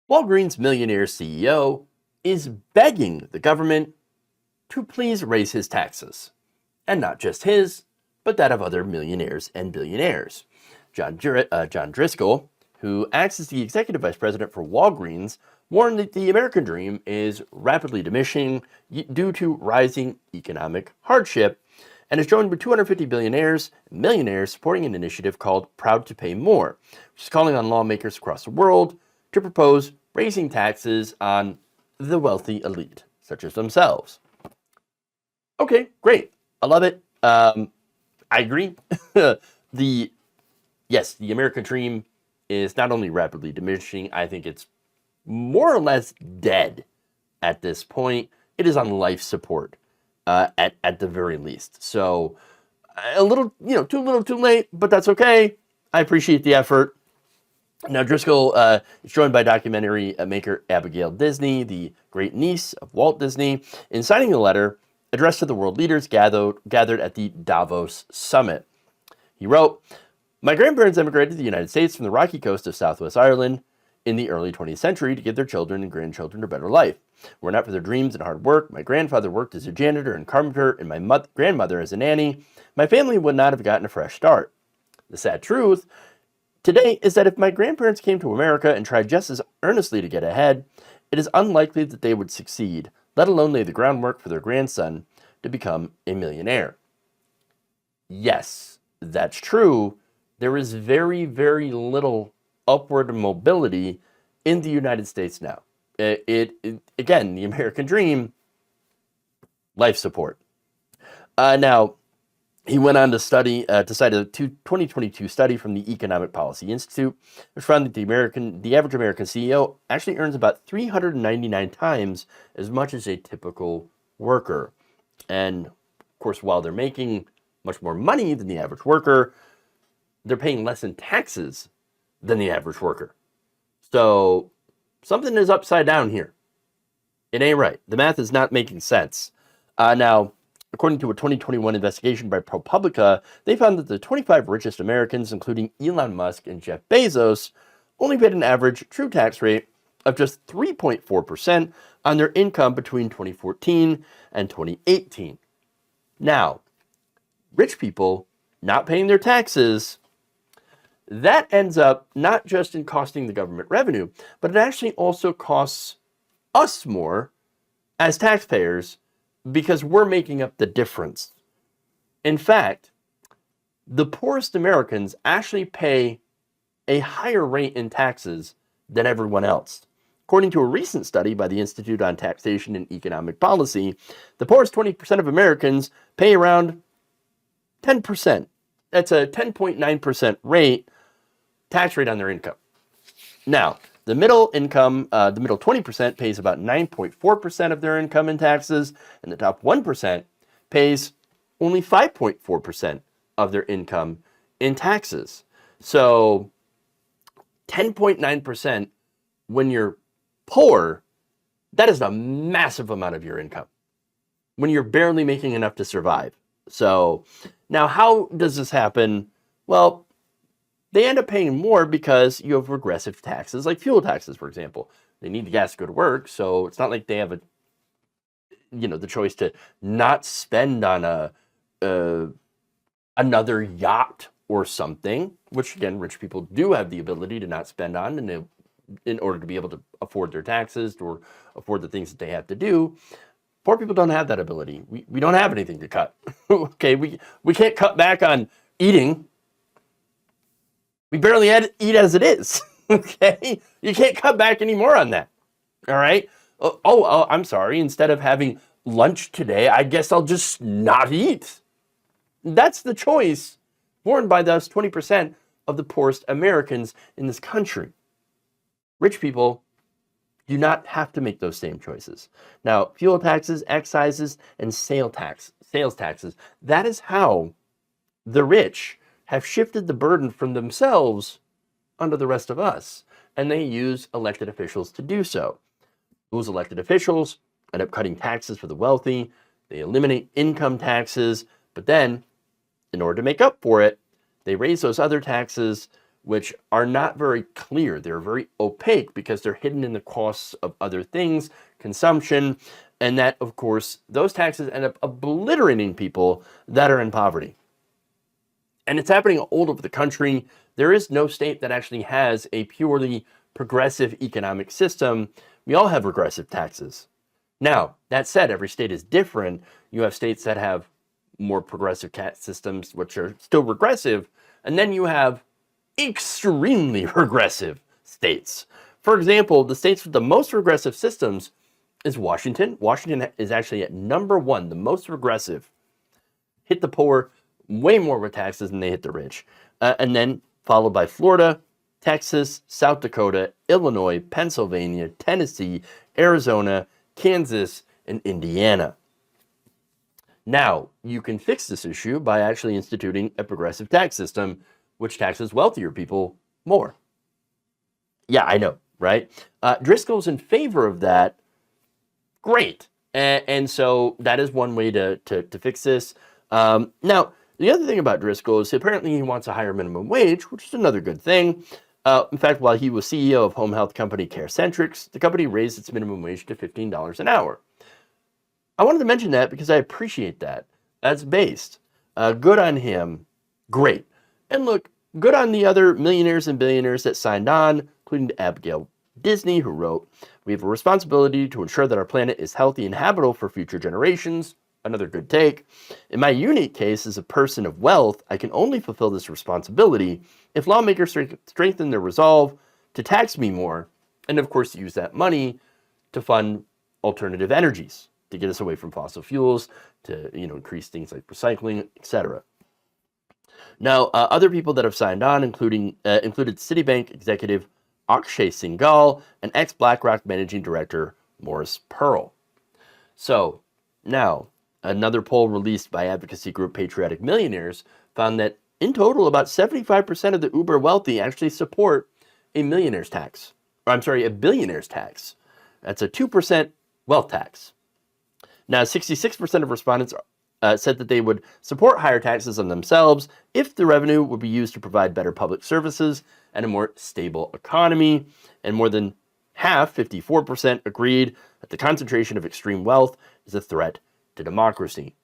Walgreens Millionaire CEO is begging the government to please raise his taxes. And not just his, but that of other millionaires and billionaires. John Driscoll, who acts as the executive vice president for Walgreens, warned that the American dream is rapidly diminishing due to rising economic hardship, and has joined with 250 billionaires and millionaires supporting an initiative called Proud to Pay More, which is calling on lawmakers across the world to propose raising taxes on the wealthy elite, such as themselves. Okay, great. I love it. I agree. the American dream is not only rapidly diminishing, I think it's more or less dead at this point. It is on life support at the very least. So a little, too little, too late, but that's okay. I appreciate the effort. Now, Driscoll is joined by documentary maker Abigail Disney, the great niece of Walt Disney, in signing a letter addressed to the world leaders gathered at the Davos Summit. He wrote, "My grandparents emigrated to the United States from the rocky coast of Southwest Ireland in the early 20th century to give their children and grandchildren a better life. Were it not for their dreams and hard work, my grandfather worked as a janitor and carpenter, and my grandmother as a nanny, my family would not have gotten a fresh start. The sad truth today is that if my grandparents came to America and tried just as earnestly to get ahead, it is unlikely that they would succeed, let alone lay the groundwork for their grandson to become a millionaire." Yes, that's true. There is very, very little upward mobility in the United States now. Again, the American dream, life support. Now, he went on to cite a 2022 study from the Economic Policy Institute, which found that the average American CEO actually earns about 399 times as much as a typical worker. And of course, while they're making much more money than the average worker, they're paying less in taxes than the average worker. So something is upside down here. It ain't right. The math is not making sense. Now, according to a 2021 investigation by ProPublica, they found that the 25 richest Americans, including Elon Musk and Jeff Bezos, only paid an average true tax rate of just 3.4% on their income between 2014 and 2018. Now, rich people not paying their taxes, that ends up not just in costing the government revenue, but it actually also costs us more as taxpayers because we're making up the difference. In fact, the poorest Americans actually pay a higher rate in taxes than everyone else. According to a recent study by the Institute on Taxation and Economic Policy, the poorest 20% of Americans pay around 10%. That's a 10.9% tax rate on their income. Now, the middle 20% pays about 9.4% of their income in taxes, and the top 1% pays only 5.4% of their income in taxes. So 10.9% when you're poor, that is a massive amount of your income when you're barely making enough to survive. So now how does this happen? Well, they end up paying more because you have regressive taxes, like fuel taxes, for example. They need the gas to go to work, so it's not like they have the choice to not spend on another yacht or something, which again, rich people do have the ability to not spend on in order to be able to afford their taxes or afford the things that they have to do. Poor people don't have that ability. We don't have anything to cut. Okay, we can't cut back on eating. We barely eat as it is, okay? You can't cut back anymore on that, all right? Oh, I'm sorry. Instead of having lunch today, I guess I'll just not eat. That's the choice borne by those 20% of the poorest Americans in this country. Rich people do not have to make those same choices. Now, fuel taxes, excises, and sales taxes, that is how the rich have shifted the burden from themselves onto the rest of us, and they use elected officials to do so. Those elected officials end up cutting taxes for the wealthy, they eliminate income taxes, but then, in order to make up for it, they raise those other taxes which are not very clear. They're very opaque because they're hidden in the costs of other things, consumption, and that, of course, those taxes end up obliterating people that are in poverty. And it's happening all over the country. There is no state that actually has a purely progressive economic system. We all have regressive taxes. Now, that said, every state is different. You have states that have more progressive tax systems, which are still regressive, and then you have extremely regressive states. For example, the states with the most regressive systems is Washington. Washington is actually at number one, the most regressive. Hit the poor way more with taxes than they hit the rich. And then followed by Florida, Texas, South Dakota, Illinois, Pennsylvania, Tennessee, Arizona, Kansas, and Indiana. Now, you can fix this issue by actually instituting a progressive tax system which taxes wealthier people more. Yeah, I know, right? Driscoll's in favor of that. Great. And so that is one way to fix this. Now, the other thing about Driscoll is apparently he wants a higher minimum wage, which is another good thing. In fact, while he was CEO of home health company CareCentrix, the company raised its minimum wage to $15 an hour. I wanted to mention that because I appreciate that. That's based. Good on him. Great. And look, good on the other millionaires and billionaires that signed on, including Abigail Disney, who wrote, "We have a responsibility to ensure that our planet is healthy and habitable for future generations." Another good take. "In my unique case as a person of wealth, I can only fulfill this responsibility if lawmakers strengthen their resolve to tax me more, and of course use that money to fund alternative energies, to get us away from fossil fuels, to increase things like recycling, etc." Now, other people that have signed on included Citibank executive Akshay Singhal and ex-BlackRock managing director Morris Pearl. So now, another poll released by advocacy group Patriotic Millionaires found that in total, about 75% of the uber wealthy actually support a millionaire's tax. Or I'm sorry, a billionaire's tax. That's a 2% wealth tax. Now, 66% of respondents said that they would support higher taxes on themselves if the revenue would be used to provide better public services and a more stable economy. And more than half, 54%, agreed that the concentration of extreme wealth is a threat to democracy.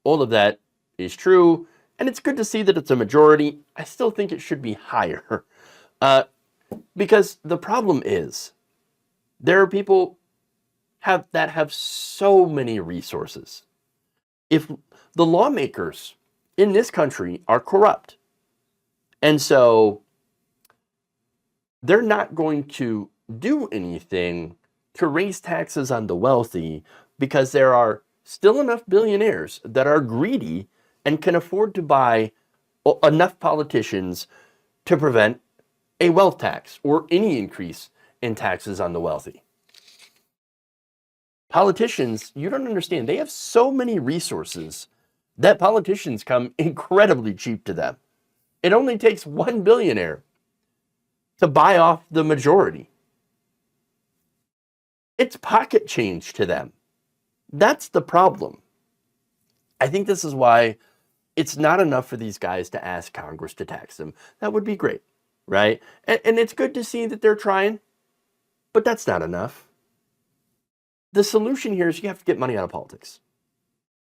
All of that is true, and it's good to see that it's a majority. I still think it should be higher. Because the problem is, there are people that have so many resources. If the lawmakers in this country are corrupt, and so they're not going to do anything to raise taxes on the wealthy because there are still enough billionaires that are greedy and can afford to buy enough politicians to prevent a wealth tax or any increase in taxes on the wealthy. Politicians, you don't understand, they have so many resources that politicians come incredibly cheap to them. It only takes one billionaire to buy off the majority. It's pocket change to them. That's the problem. I think this is why it's not enough for these guys to ask Congress to tax them. That would be great, right? And it's good to see that they're trying, but that's not enough. The solution here is you have to get money out of politics.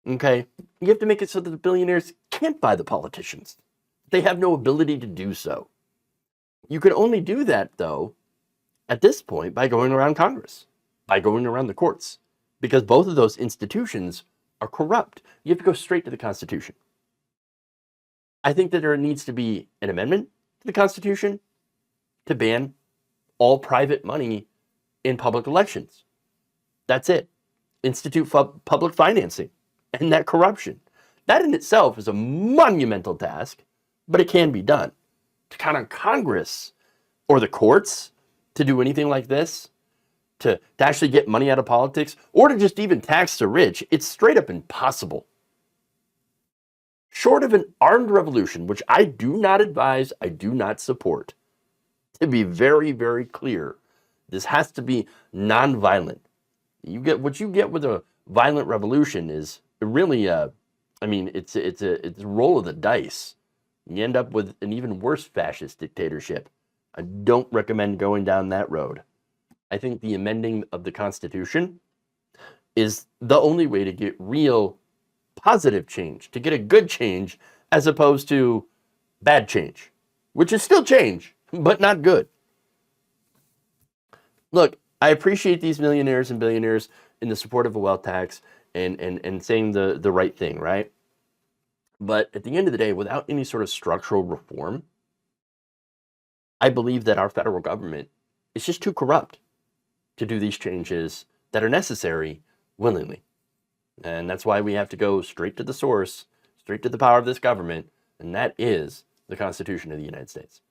Okay? You have to make it so that the billionaires can't buy the politicians. They have no ability to do so. You can only do that, though, at this point by going around Congress, by going around the courts, because both of those institutions are corrupt. You have to go straight to the Constitution. I think that there needs to be an amendment to the Constitution to ban all private money in public elections. That's it. Institute public financing and that corruption. That in itself is a monumental task, but it can be done. To count on Congress or the courts to do anything like this, to actually get money out of politics, or to just even tax the rich, it's straight up impossible. Short of an armed revolution, which I do not advise, I do not support. To be very, very clear, this has to be nonviolent. What you get with a violent revolution is really, it's a roll of the dice You end up with an even worse fascist dictatorship. I don't recommend going down that road. I think the amending of the Constitution is the only way to get real positive change, to get a good change, as opposed to bad change, which is still change, but not good. Look, I appreciate these millionaires and billionaires in the support of a wealth tax and saying the right thing, right? But at the end of the day, without any sort of structural reform, I believe that our federal government is just too corrupt to do these changes that are necessary willingly. And that's why we have to go straight to the source, straight to the power of this government, and that is the Constitution of the United States.